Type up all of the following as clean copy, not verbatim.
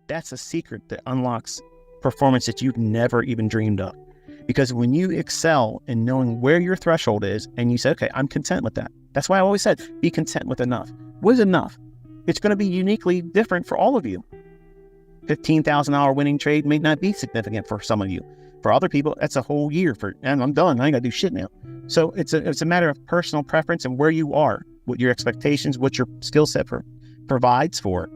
That's a secret that unlocks performance that you've never even dreamed of. Because when you excel in knowing where your threshold is and you say, okay, I'm content with that. That's why I always said, be content with enough. What is enough? It's going to be uniquely different for all of you. $15,000 winning trade may not be significant for some of you. For other people, that's a whole year and I'm done. I ain't got to do shit now. So it's a matter of personal preference and where you are, what your expectations, what your skill set provides for.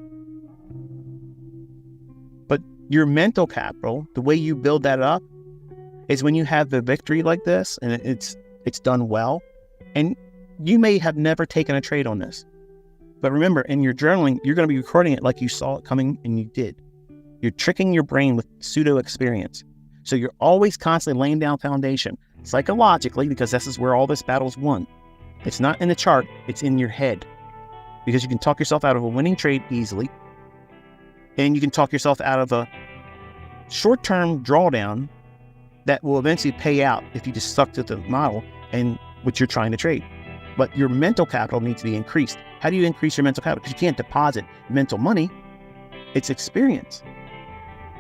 But your mental capital, the way you build that up is when you have the victory like this and it's done well. And you may have never taken a trade on this. But remember, in your journaling, you're going to be recording it like you saw it coming and you did. You're tricking your brain with pseudo experience. So you're always constantly laying down foundation psychologically, because this is where all this battle's won. It's not in the chart, it's in your head. Because you can talk yourself out of a winning trade easily. And you can talk yourself out of a short-term drawdown that will eventually pay out if you just stuck to the model and what you're trying to trade. But your mental capital needs to be increased. How do you increase your mental capital? Because you can't deposit mental money. It's experience.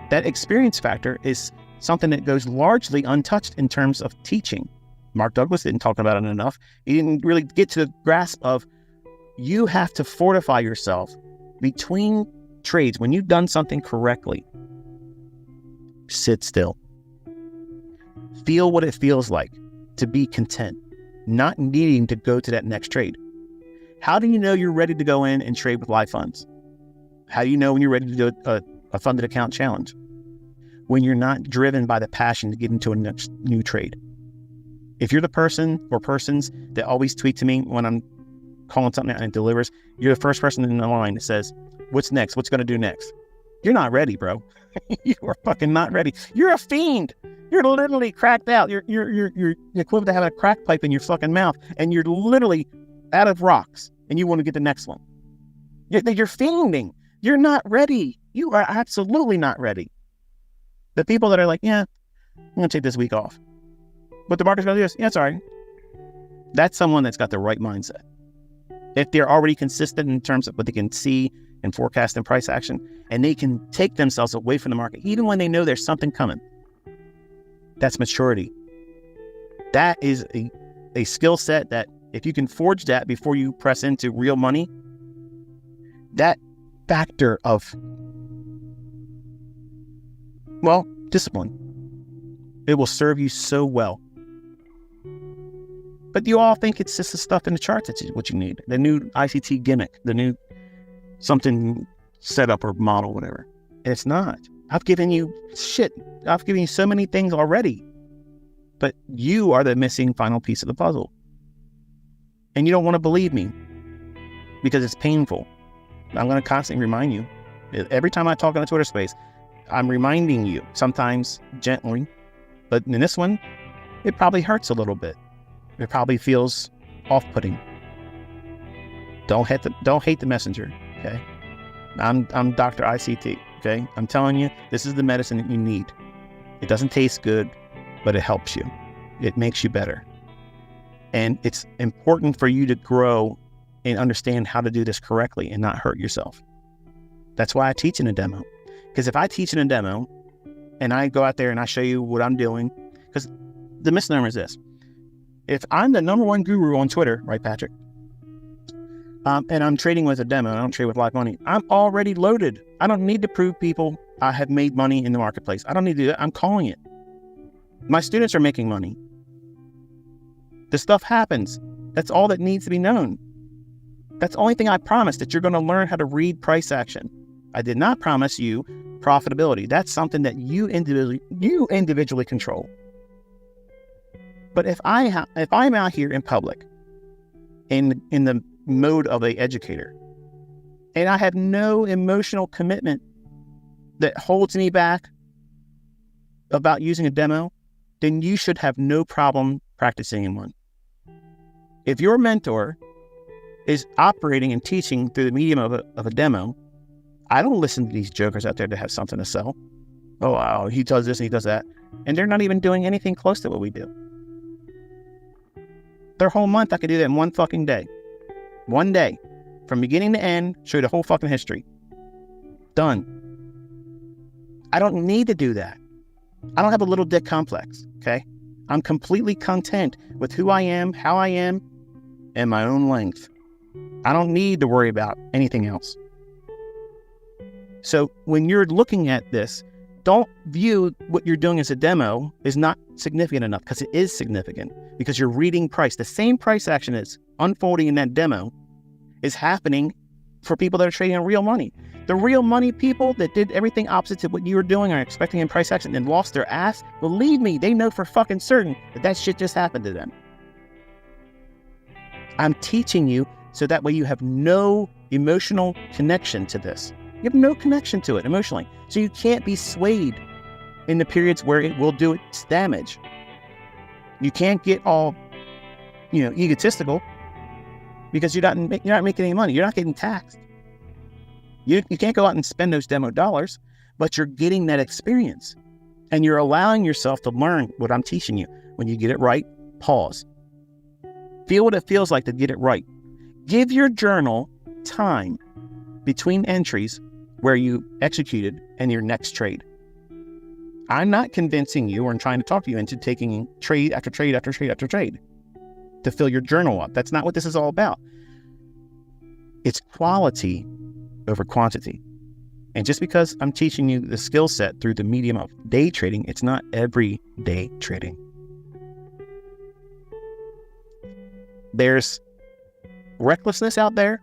That experience factor is something that goes largely untouched in terms of teaching. Mark Douglas didn't talk about it enough. He didn't really get to the grasp of you have to fortify yourself between trades. When you've done something correctly, sit still. Feel what it feels like to be content, not needing to go to that next trade. How do you know you're ready to go in and trade with live funds? How do you know when you're ready to do a funded account challenge? When you're not driven by the passion to get into a next new trade. If you're the person or persons that always tweet to me when I'm calling something out and it delivers, you're the first person in the line that says, what's next? What's going to do next? You're not ready, bro. You are fucking not ready. You're a fiend. You're literally cracked out. You're equivalent to having a crack pipe in your fucking mouth, and you're literally out of rocks, and you want to get the next one. You're fiending. You're not ready. You are absolutely not ready. The people that are like, yeah, I'm going to take this week off. But the market's going to do this. Yeah, it's all right. That's someone that's got the right mindset. If they're already consistent in terms of what they can see and forecast and price action, and they can take themselves away from the market, even when they know there's something coming. That's maturity. That is a skill set that if you can forge that before you press into real money, that factor of, well, discipline, it will serve you so well. But you all think it's just the stuff in the charts that's what you need. The new ICT gimmick, the new something setup or model, whatever. And it's not. I've given you shit. I've given you so many things already. But you are the missing final piece of the puzzle. And you don't want to believe me because it's painful. I'm going to constantly remind you. Every time I talk in the Twitter space, I'm reminding you, sometimes gently, but in this one, it probably hurts a little bit. It probably feels off-putting. Don't hate the messenger, okay? I'm Dr. ICT, okay? I'm telling you, this is the medicine that you need. It doesn't taste good, but it helps you. It makes you better. And it's important for you to grow and understand how to do this correctly and not hurt yourself. That's why I teach in a demo. Because if I teach in a demo and I go out there and I show you what I'm doing, because the misnomer is this. If I'm the #1 guru on Twitter, right, Patrick? And I'm trading with a demo, I don't trade with live money, I'm already loaded. I don't need to prove people I have made money in the marketplace. I don't need to do that. I'm calling it. My students are making money. The stuff happens. That's all that needs to be known. That's the only thing I promised, that you're going to learn how to read price action. I did not promise you profitability. That's something that you individually control. But if I'm out here in public, in the mode of an educator, and I have no emotional commitment that holds me back about using a demo, then you should have no problem practicing in one. If your mentor is operating and teaching through the medium of a demo, I don't listen to these jokers out there that have something to sell. Oh, wow, he does this and he does that. And they're not even doing anything close to what we do. Their whole month, I could do that in one fucking day. One day. From beginning to end, show you the whole fucking history. Done. I don't need to do that. I don't have a little dick complex, okay? I'm completely content with who I am, how I am, and my own length. I don't need to worry about anything else. So when you're looking at this, don't view what you're doing as a demo is not significant enough, because it is significant, because you're reading price. The same price action that's unfolding in that demo is happening for people that are trading on real money. The real money people that did everything opposite to what you were doing or expecting in price action and lost their ass, believe me, they know for fucking certain that shit just happened to them. I'm teaching you so that way you have no emotional connection to this. You have no connection to it emotionally. So you can't be swayed in the periods where it will do its damage. You can't get all, egotistical, because you're not making any money. You're not getting taxed. You can't go out and spend those demo dollars, but you're getting that experience. And you're allowing yourself to learn what I'm teaching you. When you get it right, pause. Feel what it feels like to get it right. Give your journal time between entries where you executed and your next trade. I'm not convincing you or trying to talk you into taking trade after trade after trade after trade to fill your journal up. That's not what this is all about. It's quality over quantity. And just because I'm teaching you the skill set through the medium of day trading, it's not everyday trading. There's recklessness out there,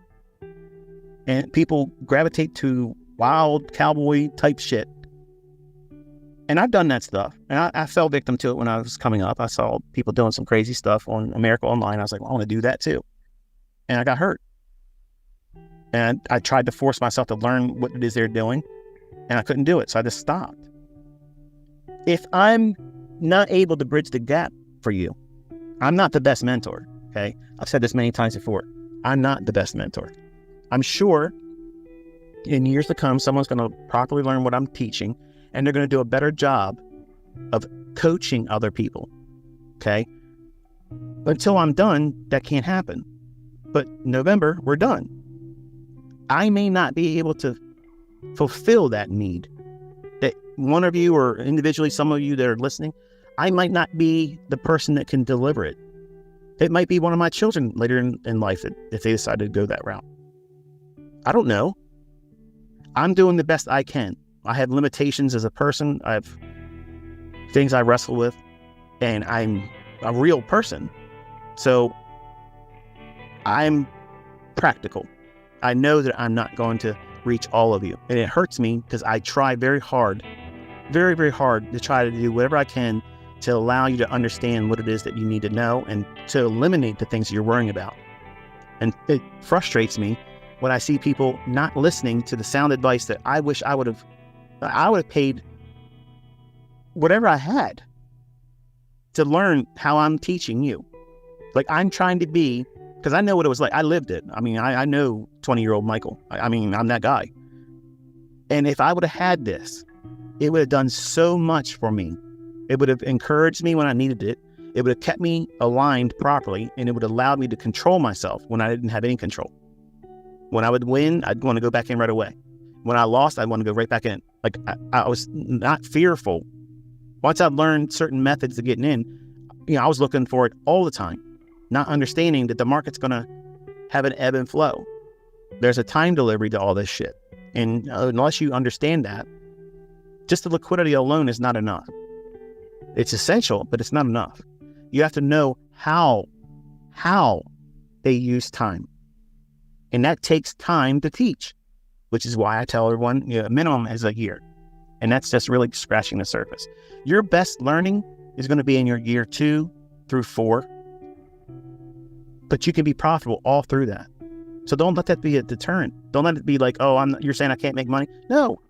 and people gravitate to wild cowboy type shit. And I've done that stuff, and I fell victim to it when I was coming up. I saw people doing some crazy stuff on America Online. I was like, well, I want to do that too. And I got hurt. And I tried to force myself to learn what it is they're doing, and I couldn't do it. So I just stopped. If I'm not able to bridge the gap for you, I'm not the best mentor, okay? I've said this many times before. I'm not the best mentor. I'm sure in years to come, someone's going to properly learn what I'm teaching, and they're going to do a better job of coaching other people, okay? But until I'm done, that can't happen. But November, we're done. I may not be able to fulfill that need. That one of you, or individually some of you that are listening, I might not be the person that can deliver it. It might be one of my children later in life if they decide to go that route. I don't know. I'm doing the best I can. I have limitations as a person. I have things I wrestle with, and I'm a real person. So I'm practical. I know that I'm not going to reach all of you. And it hurts me because I try very hard to try to do whatever I can to allow you to understand what it is that you need to know and to eliminate the things that you're worrying about. And it frustrates me when I see people not listening to the sound advice that I wish I would have paid whatever I had to learn how I'm teaching you. Like, I'm trying to be, because I know what it was like. I lived it. I mean, I know 20-year-old Michael. I mean, I'm that guy. And if I would have had this, it would have done so much for me. It would have encouraged me when I needed it. It would have kept me aligned properly, and it would have allowed me to control myself when I didn't have any control. When I would win, I'd want to go back in right away. When I lost, I'd want to go right back in. Like, I was not fearful. Once I'd learned certain methods of getting in, I was looking for it all the time, not understanding that the market's going to have an ebb and flow. There's a time delivery to all this shit. And unless you understand that, just the liquidity alone is not enough. It's essential, but it's not enough. You have to know how they use time. And that takes time to teach, which is why I tell everyone, minimum is a year. And that's just really scratching the surface. Your best learning is going to be in your year 2 through 4. But you can be profitable all through that. So don't let that be a deterrent. Don't let it be like, you're saying I can't make money. No,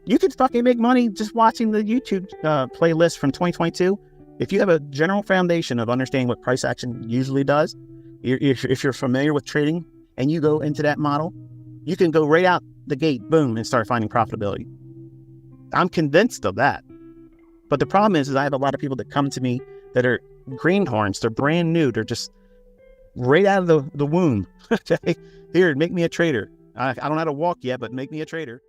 you can fucking make money just watching the YouTube playlist from 2022. If you have a general foundation of understanding what price action usually does, if you're familiar with trading and you go into that model, you can go right out the gate, boom, and start finding profitability. I'm convinced of that. But the problem is I have a lot of people that come to me that are greenhorns. They're brand new. They're just right out of the womb. Okay, here, make me a trader. I don't know how to walk yet, but make me a trader.